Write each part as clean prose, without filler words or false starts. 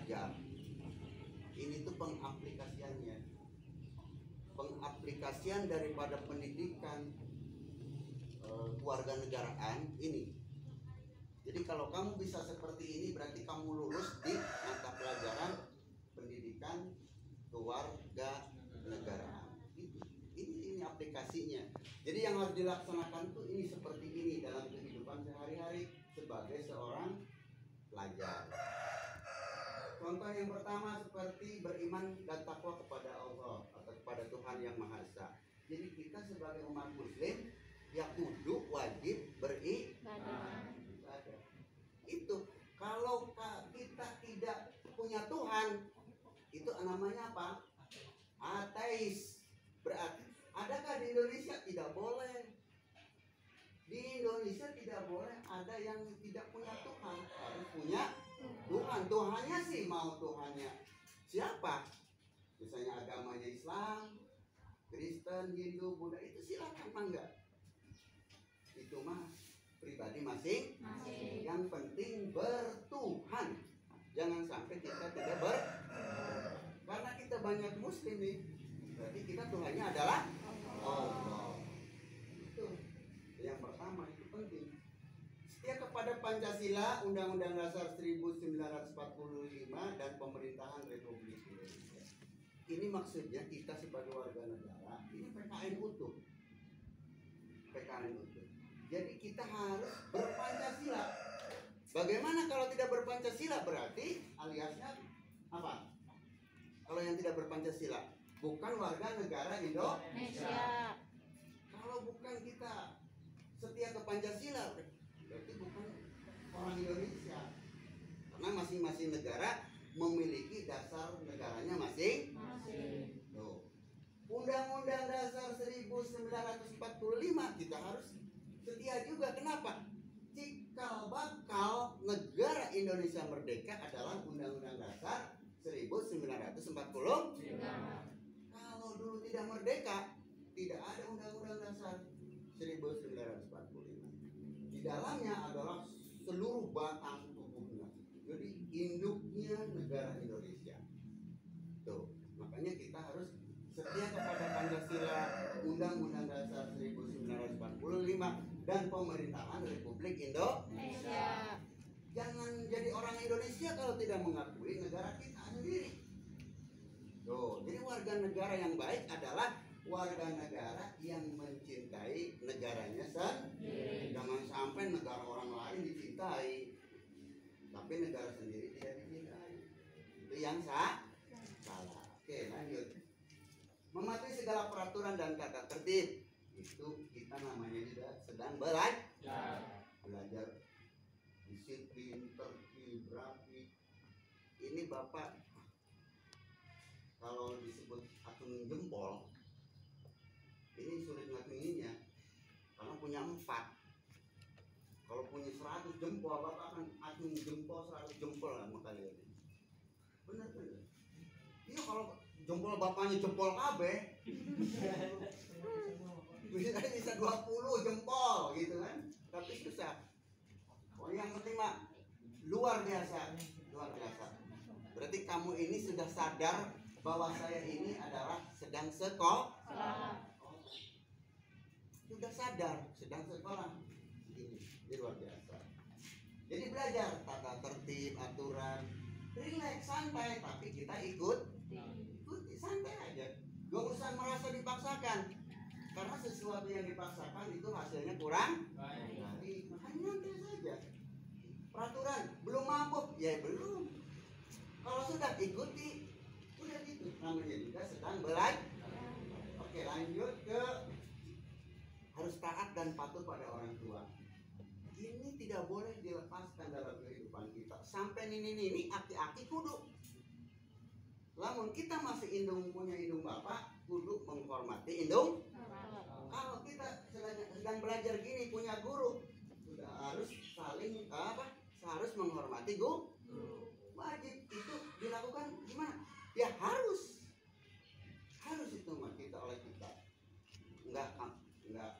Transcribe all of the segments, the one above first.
belajar. Ini tuh pengaplikasian daripada pendidikan kewarganegaraan ini. Jadi kalau kamu bisa seperti ini berarti kamu lulus di mata pelajaran pendidikan kewarganegaraan. Ini aplikasinya. Jadi yang harus dilaksanakan tuh ini seperti ini dalam kehidupan sehari-hari sebagai seorang pelajar. Contoh yang pertama seperti beriman dan takwa kepada Allah atau kepada Tuhan Yang Maha Esa. Jadi kita sebagai umat Muslim ya kudu wajib beribadah. Itu kalau kita tidak punya Tuhan itu namanya apa? Ateis. Berarti adakah di Indonesia? Tidak boleh. Di Indonesia tidak boleh ada yang tidak punya Tuhan. Harus punya Tuhan. Tuhannya sih mau Tuhannya siapa? Misalnya agamanya Islam, Kristen, Hindu, Buddha, itu silakan mangga. Itu mah pribadi masing-masing. Yang penting bertuhan. Jangan sampai kita tidak karena kita banyak Muslim nih. Berarti kita Tuhannya adalah Allah. Itu yang pertama, itu penting. Setia kepada Pancasila, Undang-Undang Dasar 1945 dan Pemerintahan Republik Indonesia. Ini maksudnya kita sebagai warga negara, ini PKN utuh. PKN utuh. Jadi kita harus berpancasila. Bagaimana kalau tidak berpancasila? Berarti aliasnya apa? Kalau yang tidak berpancasila bukan warga negara Indonesia. Kalau bukan kita setia ke Pancasila berarti bukan orang Indonesia. Karena masing-masing negara memiliki dasar negaranya masing-masing. Undang-Undang Dasar 1945 kita harus setia juga. Kenapa? Cikal bakal negara Indonesia merdeka adalah Undang-Undang Dasar 1945. Kalau dulu tidak merdeka, tidak ada Undang-Undang Dasar 1945. Di dalamnya adalah seluruh batang tubuhnya. Jadi induknya negara Indonesia. Tuh, makanya kita harus setia kepada Pancasila, Undang-Undang Dasar 1945 dan Pemerintahan Republik Indonesia. Jangan jadi orang Indonesia kalau tidak mengakui negara kita sendiri. Tuh, jadi warga negara yang baik adalah warga negara yang mencintai negaranya sendiri. Jangan sampai negara orang lain dicintai, tapi negara sendiri tidak dicintai. Itu yang salah. Oke, lanjut. Mematuhi segala peraturan dan tata tertib. Itu kita namanya juga sedang belajar disiplin, tertib, rapi. Ini Bapak kalau disebut acung jempol, ini sulit ngacunginnya karena punya 4. Kalau punya 100 jempol, Bapak akan acung jempol 100 jempol lah sama kalian. Bener. Iya, kalau jempol bapaknya jempol KB bisa 20 jempol gitu kan, tapi susah. Yang penting mah luar biasa. Berarti kamu ini sudah sadar bahwa saya ini adalah sedang sekolah. Sudah sadar sedang sekolah. Ini luar biasa. Jadi belajar tata tertib, aturan, relax, santai, tapi kita ikuti santai aja. Gak usah merasa dipaksakan. Karena sesuatu yang dipaksakan itu hasilnya kurang baik. Hanya nanti saja. Peraturan belum mampu, ya belum. Kalau sudah ikuti, udah gitu. Namanya juga sedang belajar. Oke, lanjut ke harus taat dan patuh pada orang tua. Ini tidak boleh dilepaskan dalam kehidupan kita. Sampai ini aki-aki kudu. Lamun kita masih punya indung bapak, kudu menghormati indung. Kalau kita sedang belajar gini punya guru, sudah harus saling harus menghormati guru. Wajib itu dilakukan gimana? Ya harus itu mah kita oleh kita. Enggak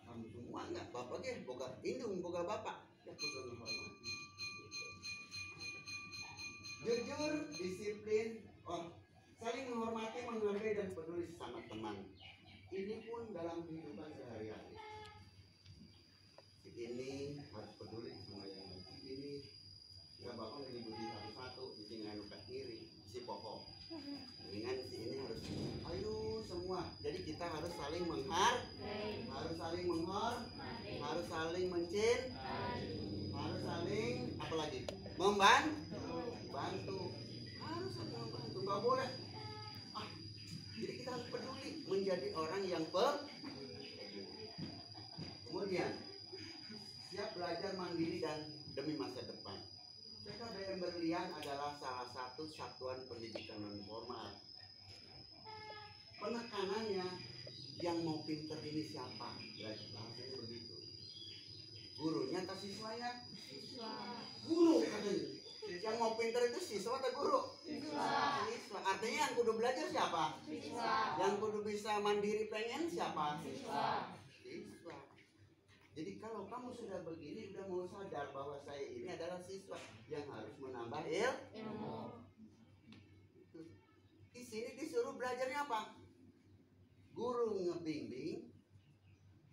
kamu semua enggak bapak ge boga indung boga bapak ya kudu menghormati. Jujur jujur, disiplin, saling menghormati, menghargai dan peduli sesama teman. Ini pun dalam kehidupan sehari-hari. Si ini harus peduli sama yang lain. Si ini nggak bakal ngikutin satu-satu, bikin nganukan kiri, si pokok. Dengan si ini harus, ayo semua. Jadi kita harus saling menghargai, harus saling harus saling harus saling apalagi membantu, harus saling membantu, nggak boleh. Jadi kita harus peduli, menjadi orang yang kemudian siap belajar mandiri dan demi masa depan. PKBM Berlian adalah salah satu satuan pendidikan non formal. Penekanannya, yang mau pinter ini siapa? Bahasanya begitu. Gurunya atau siswanya? Guru katanya. Yang mau pinter itu siswa atau guru? Siswa. Artinya yang kudu belajar siapa? Siswa. Yang kudu bisa mandiri pengen siapa? Siswa. Jadi kalau kamu sudah begini, udah mau sadar bahwa saya ini adalah siswa yang harus menambah ilmu. Di sini disuruh belajarnya apa? Guru ngebimbing,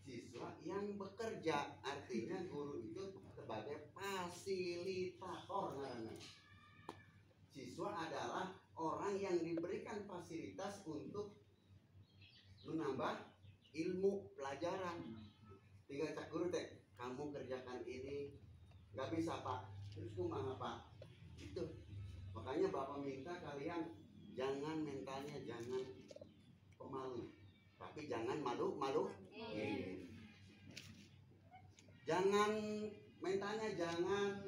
siswa yang bekerja. Artinya guru itu sebagai fasilitator. Siswa adalah orang yang diberikan fasilitas untuk menambah ilmu pelajaran. Tinggal cak guru teh, kamu kerjakan ini, nggak bisa pak, terus kumaha pak? Itu makanya bapak minta kalian jangan mentalnya jangan pemalu, tapi jangan malu. Jangan mentalnya jangan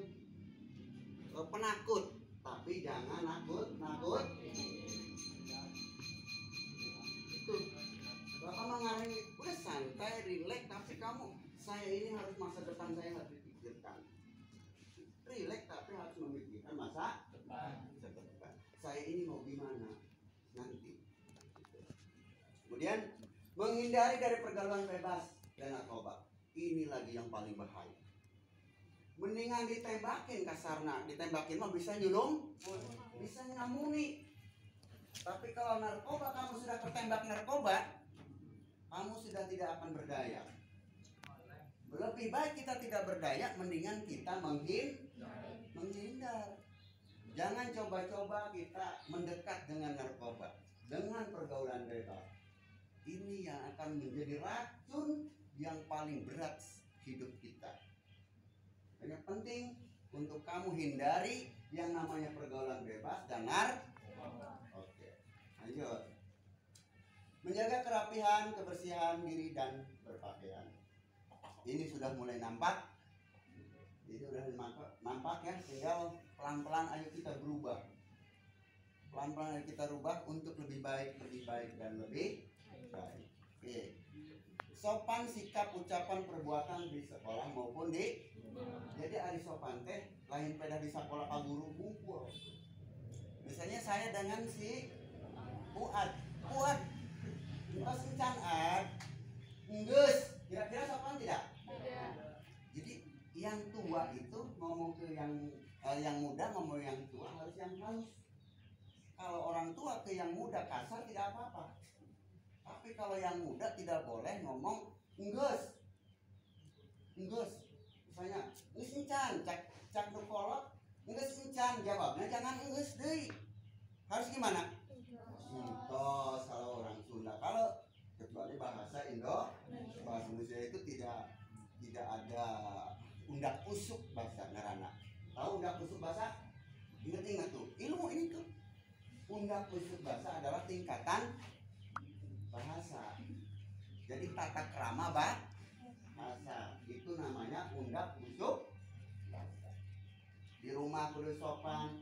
penakut, tapi jangan nakut. Itu bapak mengalami udah santai, rileks, tapi kamu saya ini harus masa depan saya harus dipikirkan. Rileks tapi harus memikirkan masa depan. Saya ini mau gimana nanti. Kemudian menghindari dari pergaulan bebas dan narkoba. Ini lagi yang paling bahaya. Mendingan ditembakin kasarna, ditembakin mah bisa nyulung, bisa ngamuni. Tapi kalau narkoba, kamu sudah ketembak narkoba, kamu sudah tidak akan berdaya. Lebih baik kita tidak berdaya, mendingan kita menghindar. Jangan coba-coba kita mendekat dengan narkoba, dengan pergaulan bebas. Ini yang akan menjadi racun yang paling berat hidup kita. Yang penting untuk kamu hindari yang namanya pergaulan bebas dan narkoba. Oke, lanjut. Menjaga kerapihan, kebersihan diri dan berpakaian. Ini sudah mulai nampak. Ini sudah nampak ya. Tinggal pelan-pelan ayo kita berubah. Pelan-pelan ayo kita rubah untuk lebih baik dan lebih baik. Oke. Sopan sikap, ucapan, perbuatan di sekolah maupun di. Jadi ari sopan teh lain pada di sekolah ka guru bungkul. Misalnya saya dengan si Fuad. Terus encan enggeus, kira-kira sopan tidak? Tidak. Jadi yang tua itu ngomong ke yang muda, ngomong yang tua harus yang halus. Kalau orang tua ke yang muda kasar tidak apa-apa. Tapi kalau yang muda tidak boleh ngomong enggeus. Misalnya, enggeus encan, cak nu kolot, enggeus encan, jawabnya jangan enggeus deui. Harus gimana? Sintos kalau orang Sunda, kalau kecuali bahasa Indonesia itu tidak ada undak usuk bahasa ngarana. Tahu undak usuk bahasa? Ingat tuh, ilmu ini tuh. Undak usuk bahasa adalah tingkatan bahasa. Jadi tata krama bahasa itu namanya undak usuk bahasa. Di rumah kudu sopan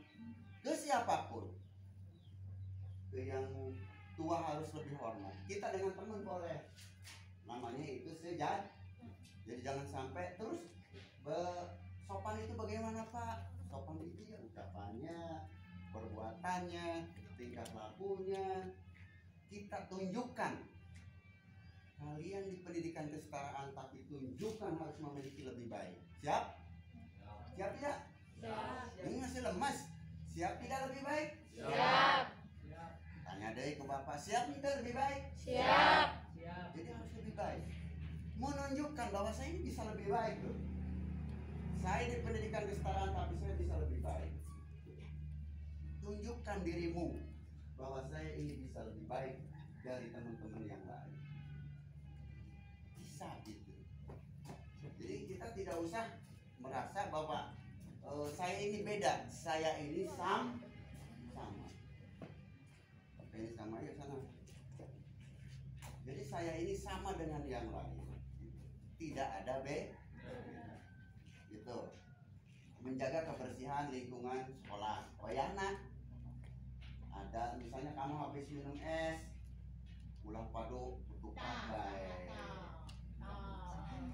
ke siapapun. Ke yang tua harus lebih hormat. Kita dengan teman boleh, namanya itu sejad. Jadi jangan sampai terus sopan itu bagaimana pak? Sopan itu ya ucapannya, perbuatannya, tingkah lakunya. Kita tunjukkan. Kalian di pendidikan kesetaraan tapi tunjukkan harus memiliki lebih baik. Siap? Siap tidak? Siap. Ini masih lemas. Siap tidak lebih baik? Siap. Tanya deh ke bapak, siap tidak lebih baik? Siap. Jadi harus lebih baik. Menunjukkan bahwa saya ini bisa lebih baik loh. Saya di pendidikan kesetaraan tapi saya bisa lebih baik. Tunjukkan dirimu bahwa saya ini bisa lebih baik dari teman-teman yang lain. Bisa gitu. Jadi kita tidak usah merasa bahwa saya ini beda, saya ini sama. Ini sama ya sana. Jadi saya ini sama dengan yang lain. Tidak ada beda. Gitu. Menjaga kebersihan lingkungan sekolah. Oh ya nak. Ada misalnya kamu habis minum es, ulah padu tutup pakai.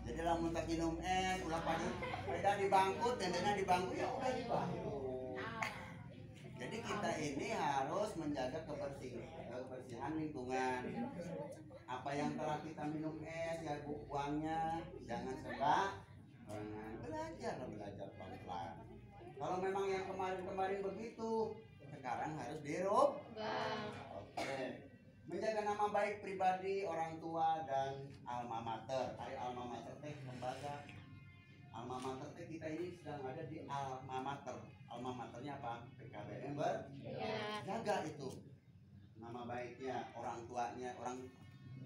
Jadi lamun tak minum es, ulah padu beda di bangku, tendena di bangku ya udah di bangku. Jadi kita ini harus menjaga kebersihan lingkungan. Apa yang telah kita minum es ya buangnya jangan belajar pelan-pelan. Kalau memang yang kemarin begitu, sekarang harus dirubah. Oke. Menjaga nama baik pribadi, orang tua dan alma mater. Alma mater teh lembaga. Alma mater teh kita ini sedang ada di alma mater. Alma maternya apa? PKBM jaga itu nama baiknya, orang tuanya, orang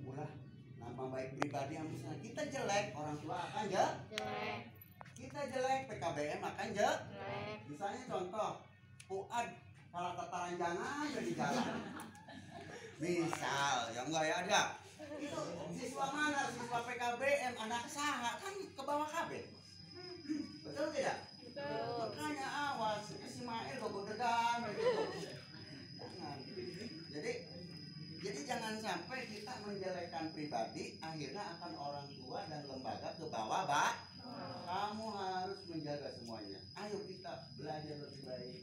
ulah nama baik pribadi yang misalnya kita jelek, orang tua akan jelek. Kita jelek, PKBM akan jelek. Misalnya contoh, Fuad kalau tataran jangan jadi jalan. Misal, ya enggak ya ada. Itu siswa mana? Siswa PKBM, anak saha kan ke bawah KB. Betul tidak? Betul. Makanya awas, Ismail gogodegan gitu. Jangan. Jadi jangan sampai kita menjelekkan pribadi, akhirnya akan orang tua dan lembaga ke bawah, Pak. Kamu harus menjaga semuanya. Ayo kita belajar lebih baik,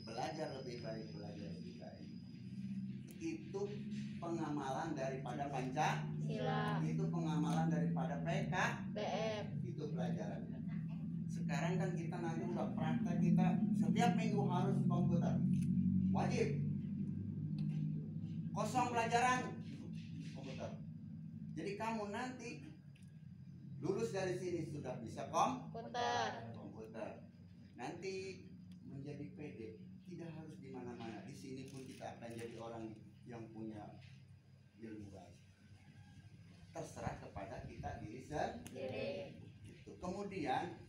belajar lebih baik. Itu pengamalan daripada Pancasila. Itu pengamalan daripada PKBM. Itu pelajarannya. Sekarang kan kita nanti udah praktek, kita setiap minggu harus komputer. Wajib. Kosong pelajaran komputer. Jadi kamu nanti lulus dari sini sudah bisa komputer. Nanti menjadi PD, tidak harus di mana-mana. Di sini pun kita akan jadi orang yang punya ilmu baik. Terserah kepada kita diri sendiri. Kemudian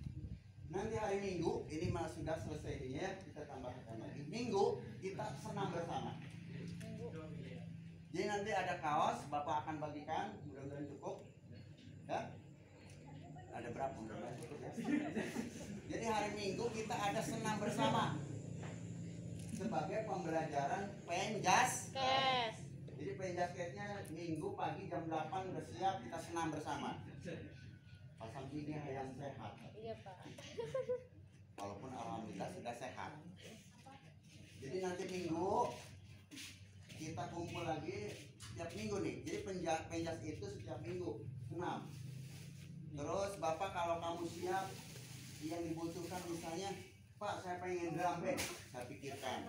nanti hari Minggu ini malah sudah selesai ini ya, kita tambahkan lagi. Minggu kita senam bersama. Jadi nanti ada kaos, Bapak akan bagikan, mudah-mudahan cukup. Ya? Ada berapa? Mudah-mudahan cukup ya. Jadi hari Minggu kita ada senam bersama sebagai pembelajaran penjas. Jadi penjaskesnya Minggu pagi jam 8 udah siap, kita senam bersama. Pasang gigi yang sehat. Iya Pak. Walaupun alhamdulillah sudah sehat. Jadi nanti Minggu kita kumpul lagi setiap minggu nih. Jadi penjas itu setiap minggu 6. Terus Bapak kalau kamu siap, yang dibutuhkan misalnya, Pak saya pengen drum band, saya pikirkan.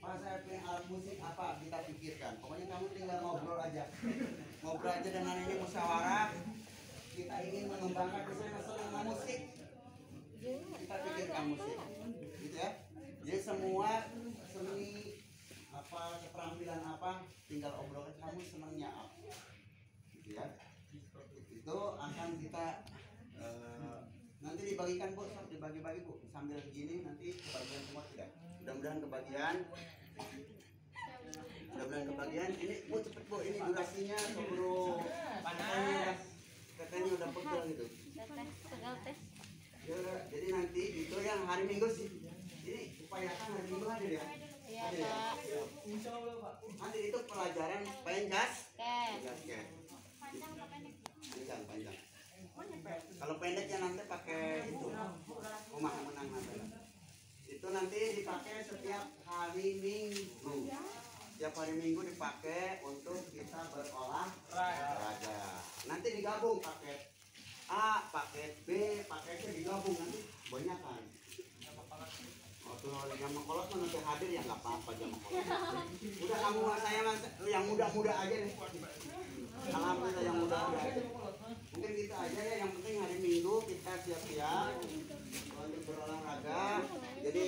Pak saya pengen alat musik apa, kita pikirkan. Pokoknya kamu tinggal ngobrol aja dengan ini musyawarah. Kita ingin mengembangkan misalnya senang musik, kita pikirkan musik, gitu ya. Jadi semua seni apa, keterampilan apa, tinggal obrolin kamu senangnya apa, gitu ya. Itu akan kita nanti dibagikan Bu, dibagi-bagi Bu, sambil begini nanti kebagian semua tidak. Mudah-mudahan kebagian. Ini Bu cepet Bu, ini durasinya keburu panas. Katanya udah pegel gitu. Ya, jadi nanti itu yang hari Minggu sih. Ini upayakan hari Minggu hadir ya. Ada ya. Nanti itu pelajaran penjas. Panjang. Kalau pendeknya nanti pakai itu. Rumah menang nanti. Itu nanti dipakai setiap hari Minggu. Setiap hari Minggu dipakai untuk kita berolahraga. Nanti digabung paket A, paket B, paketnya digabung nanti banyak kan. Oh, Kalau jam kolot mana hadir ya nggak apa-apa jam kolot. Udah kamu sama saya mas, yang muda-muda aja nih. Alhamdulillah yang muda-muda aja. Mungkin kita aja ya, yang penting hari Minggu kita siap-siap untuk berolahraga. Jadi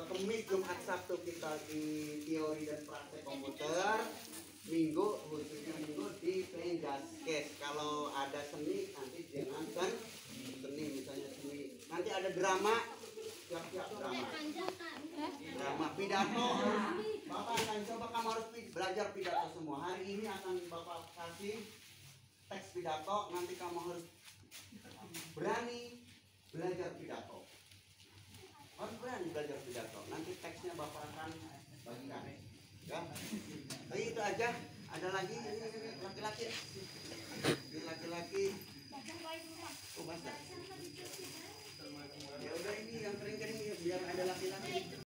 Kemis, Jumat, Sabtu kita di teori dan praktek komputer. Minggu khususnya Minggu di playing basket. Kalau ada seni nanti jangan kan seni, misalnya seni. Nanti ada drama, siap-siap drama pidato. Bapak akan coba, kamu harus belajar pidato semua. Hari ini akan Bapak kasih teks pidato, nanti kamu harus berani belajar pidato. Harus berani belajar pidato. Nanti teksnya Bapak akan bagikan. Ya. Tapi itu aja. Ada lagi ini laki-laki. Ini laki-laki. Oh, masa?